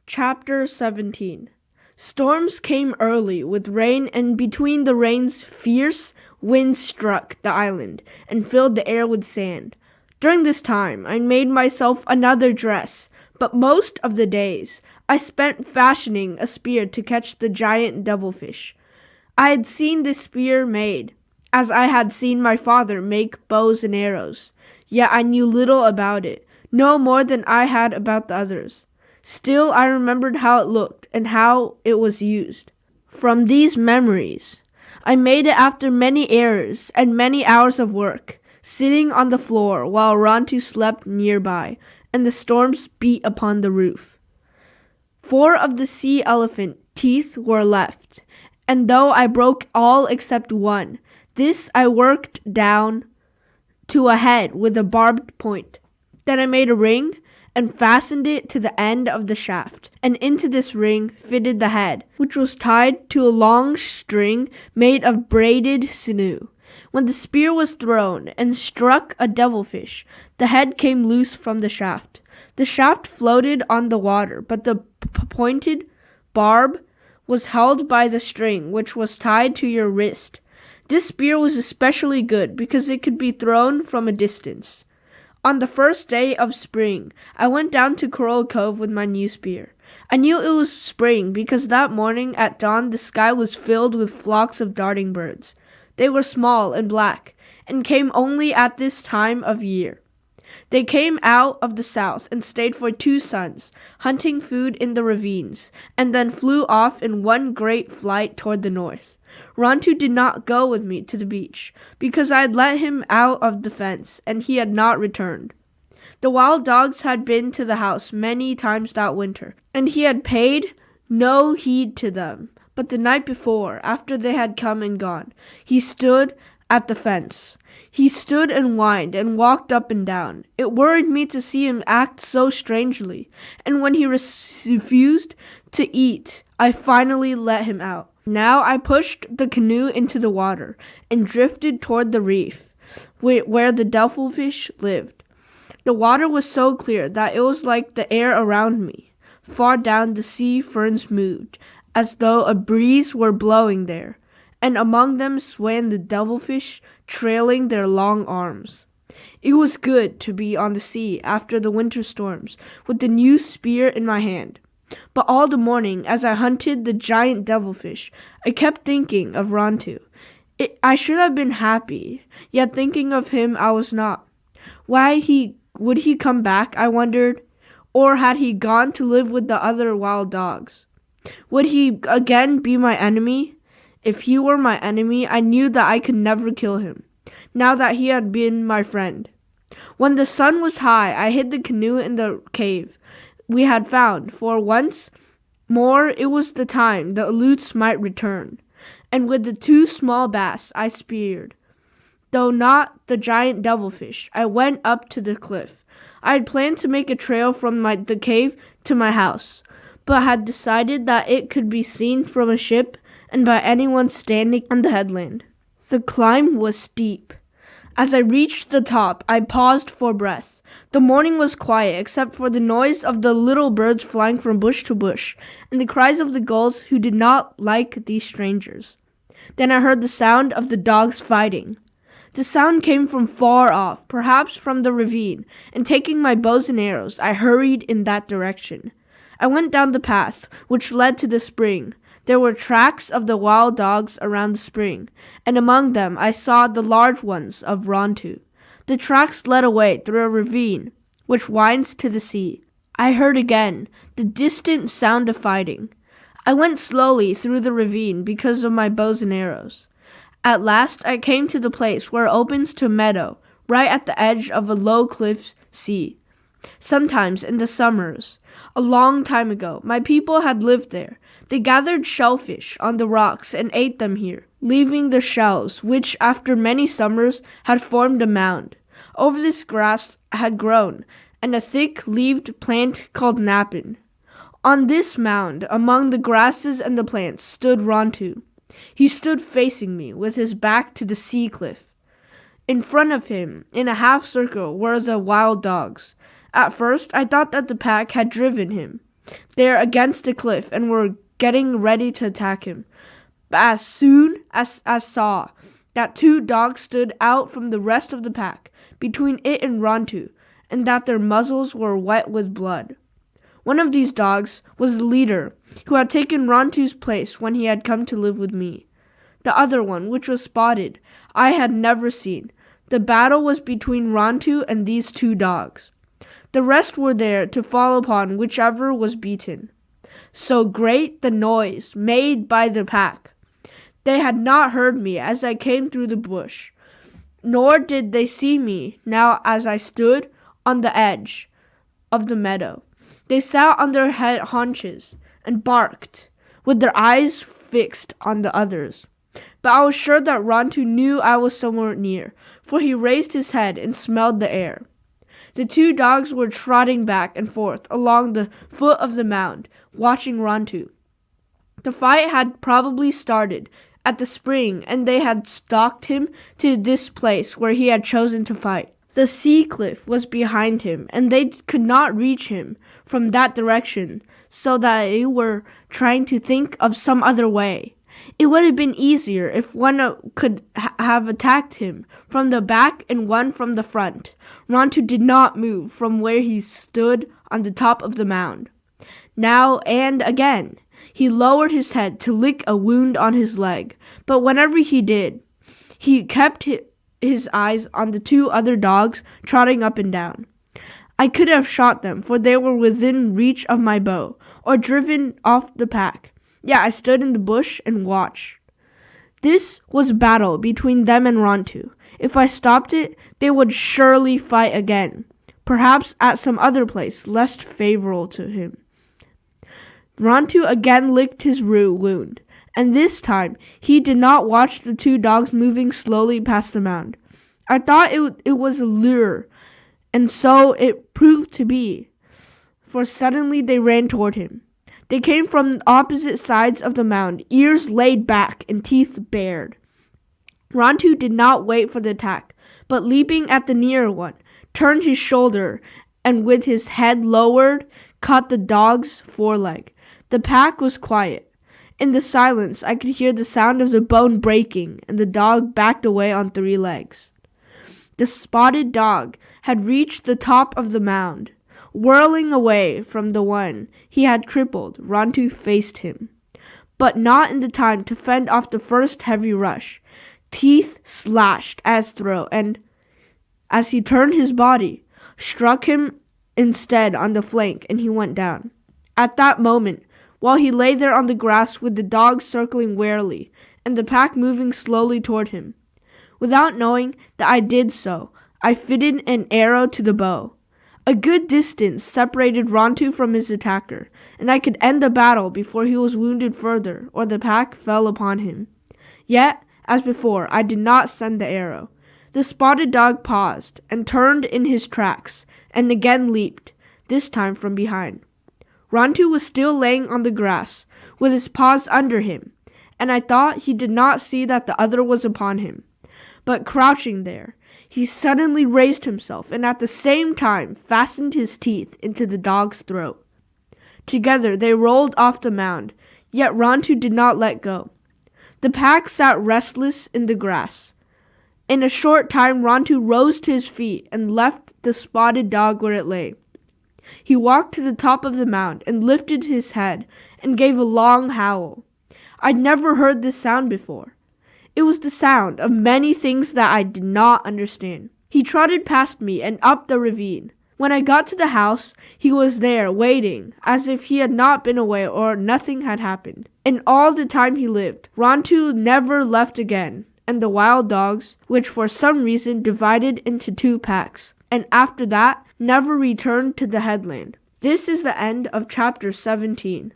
Chapter 17. Storms came early with rain, and between the rains fierce winds struck the island and filled the air with sand. During this time I made myself another dress, but most of the days I spent fashioning a spear to catch the giant devilfish. I had seen this spear made, as I had seen my father make bows and arrows, yet I knew little about it, no more than I had about the others. Still, I remembered how it looked and how it was used. From these memories, I made it after many errors and many hours of work, sitting on the floor while Rontu slept nearby, and the storms beat upon the roof. 4 of the sea elephant teeth were left, and though I broke all except one, this I worked down to a head with a barbed point. Then I made a ring and fastened it to the end of the shaft, and into this ring fitted the head, which was tied to a long string made of braided sinew. When the spear was thrown and struck a devilfish, the head came loose from the shaft. The shaft floated on the water, but the pointed barb was held by the string, which was tied to your wrist. This spear was especially good because it could be thrown from a distance. On the first day of spring, I went down to Coral Cove with my new spear. I knew it was spring because that morning at dawn the sky was filled with flocks of darting birds. They were small and black, and came only at this time of year. They came out of the south and stayed for 2 suns, hunting food in the ravines, and then flew off in one great flight toward the north. Rontu did not go with me to the beach, because I had let him out of the fence, and he had not returned. The wild dogs had been to the house many times that winter, and he had paid no heed to them. But the night before, after they had come and gone, he stood at the fence. He stood and whined and walked up and down. It worried me to see him act so strangely, and when he refused to eat, I finally let him out. Now I pushed the canoe into the water and drifted toward the reef where the devilfish lived. The water was so clear that it was like the air around me. Far down the sea ferns moved, as though a breeze were blowing there, and among them swam the devilfish, trailing their long arms. It was good to be on the sea after the winter storms, with the new spear in my hand. But all the morning, as I hunted the giant devilfish, I kept thinking of Rontu. I should have been happy, yet thinking of him I was not. Would he come back, I wondered, or had he gone to live with the other wild dogs? Would he again be my enemy? If he were my enemy, I knew that I could never kill him, now that he had been my friend. When the sun was high, I hid the canoe in the cave we had found, for once more it was the time the Aleuts might return, and with the 2 small bass I speared, though not the giant devilfish, I went up to the cliff. I had planned to make a trail from the cave to my house, but had decided that it could be seen from a ship and by anyone standing on the headland. The climb was steep. As I reached the top, I paused for breath. The morning was quiet, except for the noise of the little birds flying from bush to bush, and the cries of the gulls who did not like these strangers. Then I heard the sound of the dogs fighting. The sound came from far off, perhaps from the ravine, and taking my bows and arrows, I hurried in that direction. I went down the path, which led to the spring. There were tracks of the wild dogs around the spring, and among them I saw the large ones of Rontu. The tracks led away through a ravine, which winds to the sea. I heard again the distant sound of fighting. I went slowly through the ravine because of my bows and arrows. At last I came to the place where it opens to a meadow, right at the edge of a low cliff sea. Sometimes in the summers, a long time ago, my people had lived there. They gathered shellfish on the rocks and ate them here, leaving the shells, which after many summers had formed a mound. Over this grass had grown, and a thick-leaved plant called napin. On this mound, among the grasses and the plants, stood Rontu. He stood facing me, with his back to the sea cliff. In front of him, in a half circle, were the wild dogs. At first, I thought that the pack had driven him. there against the cliff and were getting ready to attack him. But as soon as I saw that 2 dogs stood out from the rest of the pack, between it and Rontu, and that their muzzles were wet with blood. One of these dogs was the leader, who had taken Rontu's place when he had come to live with me. The other one, which was spotted, I had never seen. The battle was between Rontu and these 2 dogs. The rest were there to fall upon whichever was beaten. So great the noise made by the pack. They had not heard me as I came through the bush, nor did they see me now as I stood on the edge of the meadow. They sat on their haunches and barked, with their eyes fixed on the others. But I was sure that Rontu knew I was somewhere near, for he raised his head and smelled the air. The 2 dogs were trotting back and forth along the foot of the mound, watching Rontu. The fight had probably started at the spring, and they had stalked him to this place where he had chosen to fight. The sea cliff was behind him, and they could not reach him from that direction, so that they were trying to think of some other way. It would have been easier if one could have attacked him from the back and one from the front. Rontu did not move from where he stood on the top of the mound. Now and again, he lowered his head to lick a wound on his leg, but whenever he did, he kept his eyes on the 2 other dogs trotting up and down. I could have shot them, for they were within reach of my bow, or driven off the pack. Yet I stood in the bush and watched. This was battle between them and Rontu. If I stopped it, they would surely fight again, perhaps at some other place less favorable to him. Rontu again licked his wound, and this time he did not watch the 2 dogs moving slowly past the mound. I thought it was a lure, and so it proved to be, for suddenly they ran toward him. They came from opposite sides of the mound, ears laid back and teeth bared. Rontu did not wait for the attack, but leaping at the nearer one, turned his shoulder and with his head lowered, caught the dog's foreleg. The pack was quiet. In the silence, I could hear the sound of the bone breaking, and the dog backed away on 3 legs. The spotted dog had reached the top of the mound. Whirling away from the one he had crippled, Rontu faced him, but not in the time to fend off the first heavy rush. Teeth slashed at his throat, and as he turned his body, struck him instead on the flank, and he went down. At that moment, while he lay there on the grass with the dog circling warily and the pack moving slowly toward him, without knowing that I did so, I fitted an arrow to the bow. A good distance separated Rontu from his attacker, and I could end the battle before he was wounded further or the pack fell upon him. Yet, as before, I did not send the arrow. The spotted dog paused and turned in his tracks and again leaped, this time from behind. Rontu was still laying on the grass, with his paws under him, and I thought he did not see that the other was upon him. But crouching there, he suddenly raised himself and at the same time fastened his teeth into the dog's throat. Together they rolled off the mound, yet Rontu did not let go. The pack sat restless in the grass. In a short time Rontu rose to his feet and left the spotted dog where it lay. He walked to the top of the mound and lifted his head and gave a long howl. I'd never heard this sound before. It was the sound of many things that I did not understand. He trotted past me and up the ravine. When I got to the house, he was there waiting, as if he had not been away or nothing had happened. In all the time he lived, Rontu never left again, and the wild dogs, which for some reason divided into 2 packs, and after that never returned to the headland. This is the end of chapter 17.